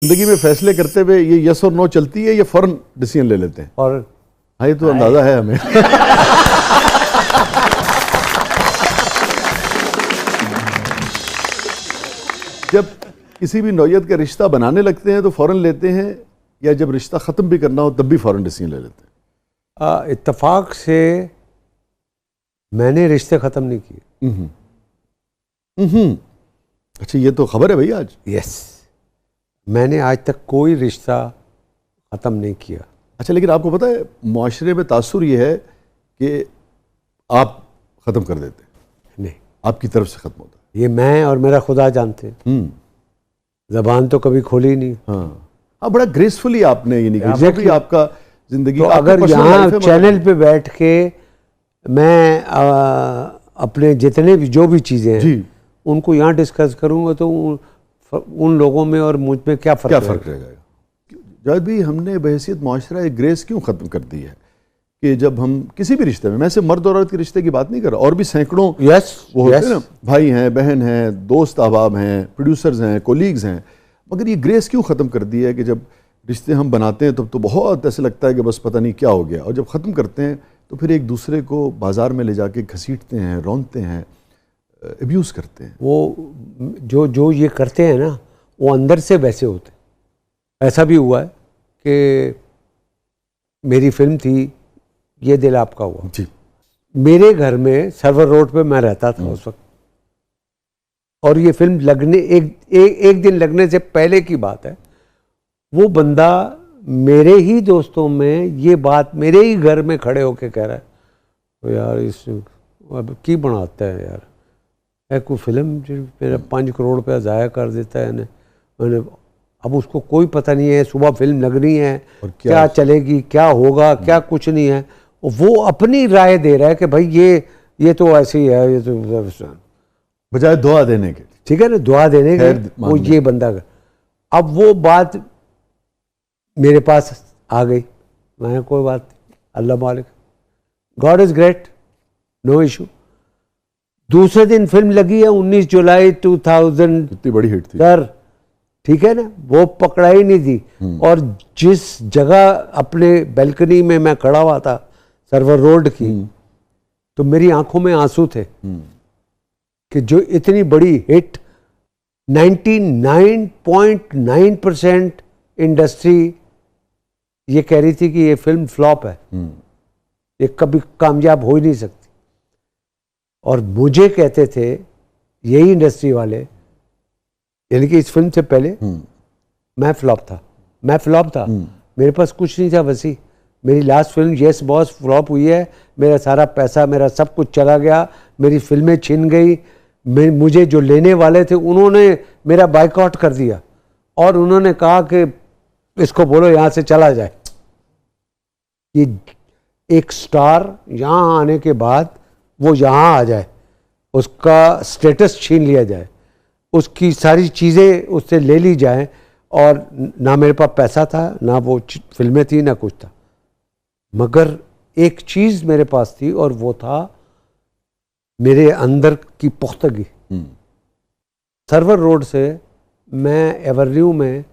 जिंदगी में फैसले करते हुए ये यस और नो चलती है या फौरन डिसीजन ले लेते हैं? और हाँ, ये तो अंदाजा है हमें। जब किसी भी नौयत का रिश्ता बनाने लगते हैं तो फौरन लेते हैं, या जब रिश्ता ख़त्म भी करना हो तब भी फौरन डिसीजन ले लेते हैं? इत्तेफाक से मैंने रिश्ते ख़त्म नहीं किए। अच्छा, ये तो खबर है भैया आज। यस, मैंने आज तक कोई रिश्ता ख़त्म नहीं किया। अच्छा, लेकिन आपको पता है मुआशरे में तासुर ये है कि आप ख़त्म कर देते हैं, नहीं, आपकी तरफ से ख़त्म होता ये मैं और मेरा खुदा जानते हैं। है। ज़बान तो कभी खोली नहीं। हाँ, बड़ा ग्रेसफुली आपने ये नहीं किया कि आपका जिंदगी तो का अगर यहाँ चैनल पे बैठ के मैं अपने जितने भी जो भी चीज़ें हैं उनको यहाँ डिस्कस करूँगा तो उन लोगों में और मुझ में क्या फ़र्क रहेगा? जावेद भी, हमने बहैसियत मुआशरा एक ग्रेस क्यों ख़त्म कर दी है कि जब हम किसी भी रिश्ते में, मैं सिर्फ मर्द और औरत के रिश्ते की बात नहीं कर रहा, और भी सैकड़ों वो होते हैं ना, भाई हैं, बहन हैं, दोस्त अहबाब हैं, प्रोड्यूसर्स हैं, कोलीग्स हैं, मगर ये ग्रेस क्यों ख़त्म कर दी है कि जब रिश्ते हम बनाते हैं तब तो बहुत ऐसे लगता है कि बस पता नहीं क्या हो गया, और जब ख़त्म करते हैं तो फिर एक दूसरे को बाज़ार में ले जाके घसीटते हैं, रौंदते हैं, अब्यूज़ करते हैं। वो जो ये करते हैं ना, वो अंदर से वैसे होते हैं। ऐसा भी हुआ है कि मेरी फिल्म थी ये दिल आपका हुआ जी, मेरे घर में सर्वर रोड पे मैं रहता था उस वक्त, और ये फिल्म लगने एक दिन लगने से पहले की बात है। वो बंदा मेरे ही दोस्तों में ये बात मेरे ही घर में खड़े होके कह रहा है, तो यार इस अब की बनाता है यार, कोई फिल्म जो मेरा 5 करोड़ रुपया ज़ाया कर देता है मैंने, अब उसको कोई पता नहीं है सुबह फिल्म लगनी है और क्या चलेगी, क्या होगा, क्या कुछ नहीं है। वो अपनी राय दे रहा है कि भाई ये तो ऐसे ही है, ये तो बजाय दुआ देने के, ठीक है ना, दुआ देने के वो ये बंदा का। अब वो बात मेरे पास आ गई, मैं कोई बात नहीं, अल्लाह मालिक, God is great, no issue. दूसरे दिन फिल्म लगी है 19 जुलाई 2000, इतनी बड़ी हिट थी सर, ठीक है ना, वो पकड़ा ही नहीं थी। और जिस जगह अपने बैल्कनी में मैं खड़ा हुआ था सर्वर रोड की, तो मेरी आंखों में आंसू थे कि जो इतनी बड़ी हिट, 99.9% इंडस्ट्री ये कह रही थी कि ये फिल्म फ्लॉप है, ये कभी कामयाब हो ही नहीं सकती, और मुझे कहते थे यही इंडस्ट्री वाले, यानी कि इस फिल्म से पहले मैं फ्लॉप था, मेरे पास कुछ नहीं था वसी। मेरी last film yes boss flop हुई है, मेरा सारा पैसा, मेरा सब कुछ चला गया, मेरी फिल्में छिन गई, मुझे जो लेने वाले थे उन्होंने मेरा बाइकआउट कर दिया, और उन्होंने कहा कि इसको बोलो यहाँ से चला जाए। ये एक स्टार यहाँ आने के बाद वो यहाँ आ जाए, उसका स्टेटस छीन लिया जाए, उसकी सारी चीज़ें उससे ले ली जाएं, और ना मेरे पास पैसा था, ना वो फिल्में थी, ना कुछ था, मगर एक चीज़ मेरे पास थी, और वो था मेरे अंदर की पुख्तगी। सर्वर रोड से मैं एवेन्यू में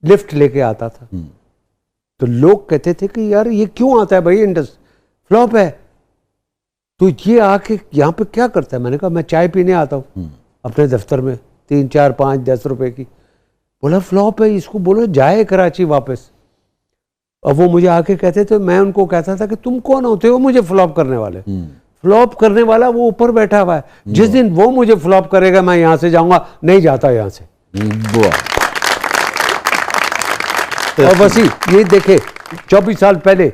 लिफ्ट लेके आता था, तो लोग कहते थे कि यार ये क्यों आता है भाई, इंडस्ट्री फ्लॉप है, तो ये आके यहाँ पे क्या करता है? मैंने कहा मैं चाय पीने आता हूँ अपने दफ्तर में, 3, 4, 5, 10 रुपए की। बोला फ्लॉप है, इसको बोलो जाए कराची वापस। और वो मुझे आके कहते थे, मैं उनको कहता था कि तुम कौन होते हो मुझे फ्लॉप करने वाले? फ्लॉप करने वाला वो ऊपर बैठा हुआ है, जिस दिन वो मुझे फ्लॉप करेगा मैं यहाँ से जाऊंगा, नहीं जाता यहाँ से। और बस ये देखे 24 साल पहले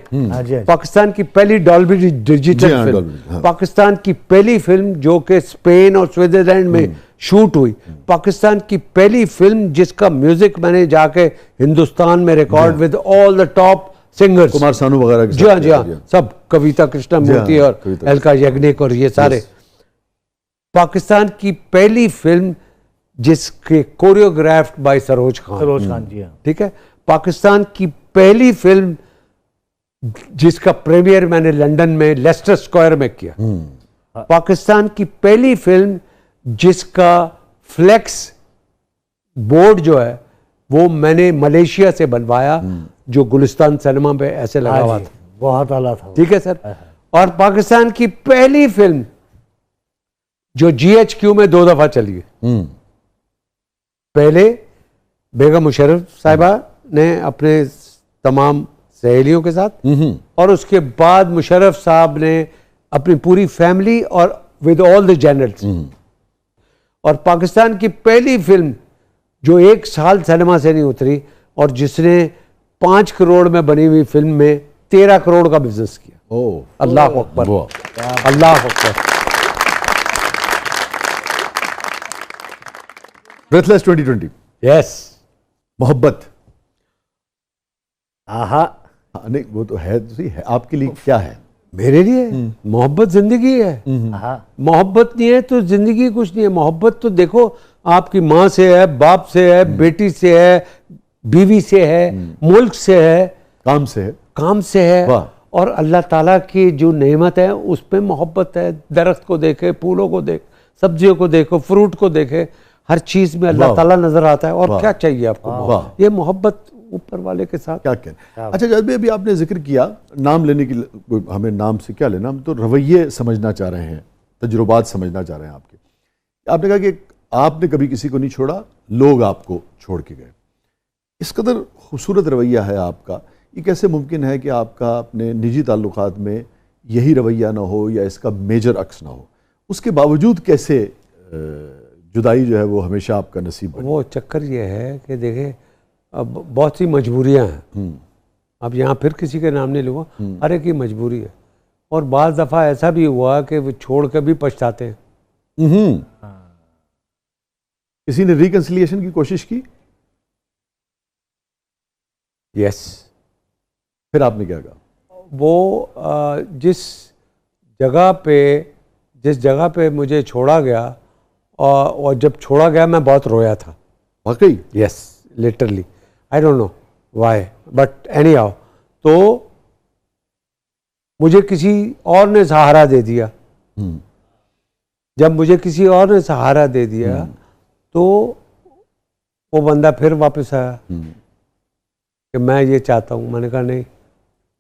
पाकिस्तान की पहली डॉल्बी डिजिटल फिल्म, पाकिस्तान की पहली फिल्म जो कि स्पेन और स्विट्जरलैंड में शूट हुई, पाकिस्तान की पहली फिल्म जिसका म्यूजिक मैंने जाके हिंदुस्तान में record with all the top singers, Kumar Sanu वगैरह, जी हाँ, सब, कविता कृष्णमूर्ति और अलका याग्निक और ये सारे। पाकिस्तान की पहली फिल्म जिसके कोरियोग्राफ्ड बाय सरोज खान, जी हाँ, ठीक है। पाकिस्तान की पहली फिल्म जिसका प्रीमियर मैंने लंदन में लेस्टर स्क्वायर में किया। पाकिस्तान की पहली फिल्म जिसका फ्लेक्स बोर्ड जो है वो मैंने मलेशिया से बनवाया, जो गुलिस्तान सिनेमा पे ऐसे लगा हुआ था, बहुत आला था। ठीक है सर। और पाकिस्तान की पहली फिल्म जो GHQ में 2 दफा चली है। पहले बेगम मुशर्रफ साहिबा ने अपने तमाम सहेलियों के साथ, और उसके बाद मुशर्रफ साहब ने अपनी पूरी फैमिली और विद ऑल द जनरल्स। और पाकिस्तान की पहली फिल्म जो 1 साल सिनेमा से नहीं उतरी और जिसने 5 करोड़ में बनी हुई फिल्म में 13 करोड़ का बिजनेस किया। अल्लाह अकबर, अल्लाह अकबर। ब्रेथलेस 2020। यस। मोहब्बत। आहा, नहीं वो तो है, आपके लिए क्या है? मेरे लिए मोहब्बत जिंदगी है। मोहब्बत नहीं है तो जिंदगी कुछ नहीं है। मोहब्बत तो देखो, आपकी माँ से है, बाप से है, बेटी से है, बीवी से है, मुल्क से है, काम से है। और अल्लाह ताला की जो नेमत है उस पर मोहब्बत है। दरख्त को देखे, फूलों को देख, सब्जियों को देखो, फ्रूट को देखे, हर चीज में अल्लाह ताला नजर आता है। और क्या चाहिए आपको? ये मोहब्बत ऊपर वाले के साथ। क्या कहें। अच्छा जावेद भाई, अभी आपने जिक्र किया नाम लेने की, हमें नाम से क्या लेना, हम तो रवैये समझना चाह रहे हैं, तजुर्बात समझना चाह रहे हैं आपके। आपने कहा कि आपने कभी किसी को नहीं छोड़ा, लोग आपको छोड़ के गए। इस कदर खूबसूरत रवैया है आपका, ये कैसे मुमकिन है कि आपका अपने निजी ताल्लुकात में यही रवैया ना हो या इसका मेजर अक्स ना हो? उसके बावजूद कैसे जुदाई जो है वो हमेशा आपका नसीब बनी? वो चक्कर ये है कि देखें, अब बहुत सी मजबूरियां हैं। अब यहाँ फिर किसी के नाम नहीं लूँगा, हर एक की मजबूरी है। और बाज़ दफ़ा ऐसा भी हुआ कि वो छोड़ कर भी पछताते हैं। किसी ने रिकंसिलिएशन की कोशिश की? यस। फिर आपने क्या कहा? वो जिस जगह पे मुझे छोड़ा गया, और जब छोड़ा गया मैं बहुत रोया था। वाकई? Yes, literally. I don't know why, but any how, तो मुझे किसी और ने सहारा दे दिया। जब मुझे किसी और ने सहारा दे दिया तो वो बंदा फिर वापस आया कि मैं ये चाहता हूँ। मैंने कहा नहीं,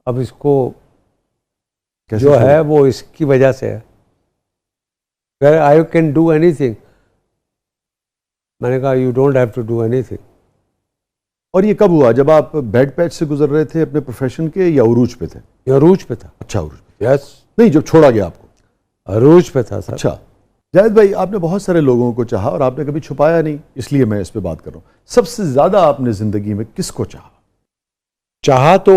अब इसको जो है वो इसकी वजह से है। I can do anything. मैंने कहा you don't have to do anything. और ये कब हुआ? जब आप बेड पैच से गुजर रहे थे अपने प्रोफेशन के, या उरूज पे थे? ये अरूज पे था। अच्छा, उरूज। यस। नहीं, जब छोड़ा गया आपको? अरूज पे था सर। अच्छा जावेद भाई, आपने बहुत सारे लोगों को चाहा और आपने कभी छुपाया नहीं, इसलिए मैं इस पे बात कर रहा हूँ। सबसे ज्यादा आपने जिंदगी में किसको चाहा तो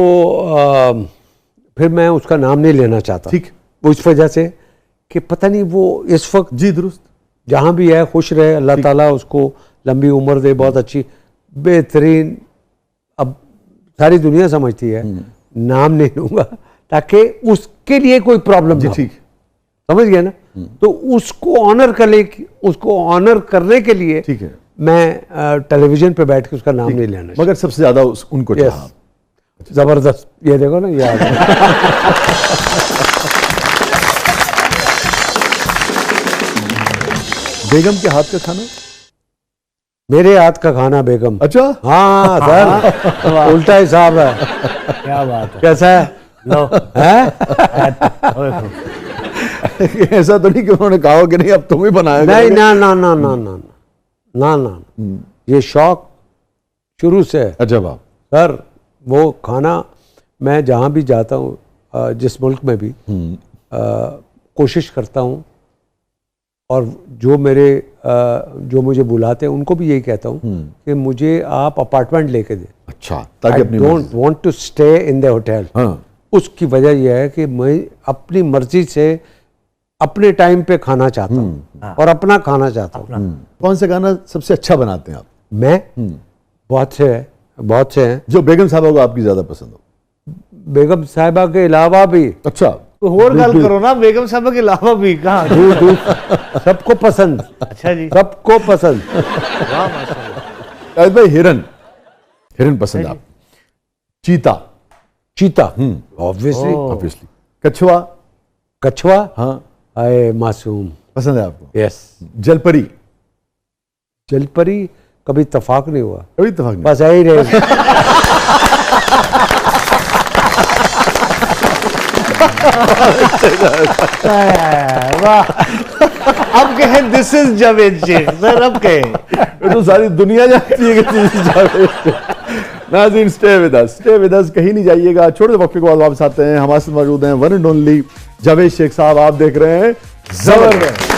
फिर मैं उसका नाम नहीं लेना चाहता। ठीक। वो इस वजह से कि पता नहीं वो इस वक्त जी दुरुस्त, जहाँ भी है खुश रहे, अल्लाह ताला उसको लंबी उम्र दे, बहुत अच्छी बेहतरीन। अब सारी दुनिया समझती है, नाम नहीं लूंगा ताकि उसके लिए कोई प्रॉब्लम ना हो। ठीक, समझ गया ना? तो उसको ऑनर करने के लिए ठीक है, मैं टेलीविजन पे बैठ के उसका नाम नहीं लेना। मगर सबसे ज्यादा उनको चाहा। जबरदस्त। ये देखो ना, ये बेगम के हाथ का खाना? मेरे हाथ का खाना बेगम। अच्छा, हाँ सर, उल्टा हिसाब है। क्या बात है। कैसा है? लो है? ऐसा तो नहीं कि उन्होंने कहा कि नहीं अब तुम ही बनाया? नहीं, ना ना ना ना ना ना ना, ये शौक शुरू से है। अच्छा बाप। सर वो खाना मैं जहाँ भी जाता हूँ, जिस मुल्क में भी कोशिश करता हूँ, और जो मुझे बुलाते हैं उनको भी यही कहता हूँ कि मुझे आप अपार्टमेंट लेके दें। अच्छा, ताकि अपनी don't want to stay in the hotel. उसकी वजह यह है कि मैं अपनी मर्जी से अपने टाइम पे खाना चाहता हूँ और अपना खाना चाहता हूँ। कौन सा खाना सबसे अच्छा बनाते हैं आप? मैं बहुत से हैं जो बेगम साहबा को आपकी ज्यादा पसंद हो? बेगम साहिबा के अलावा भी। अच्छा, तो और गल करो ना, बेगम साहबा के अलावा भी कहाँ? सबको पसंद। अच्छा जी, सबको पसंद। वाह माशाल्लाह। भाई हिरन पसंद आप? चीता ऑब्वियसली। कछुआ हाँ, आए मासूम पसंद है आपको? यस। जलपरी? जलपरी कभी इत्तेफाक नहीं हुआ, कभी इत्तेफाक नहीं। बस यही रहे। वाह, अब कहें this is Javed Shaikh sir, अब कहें। ये तो सारी दुनिया जानती है कि दिस इज जावेद शेख। नाज़रीन, स्टे विद अस, कहीं नहीं जाइएगा। छोटे वक्फे के बाद वापस आते हैं। हमारे साथ मौजूद हैं one and only Javed Shaikh साहब। आप देख रहे हैं ज़बरदस्त।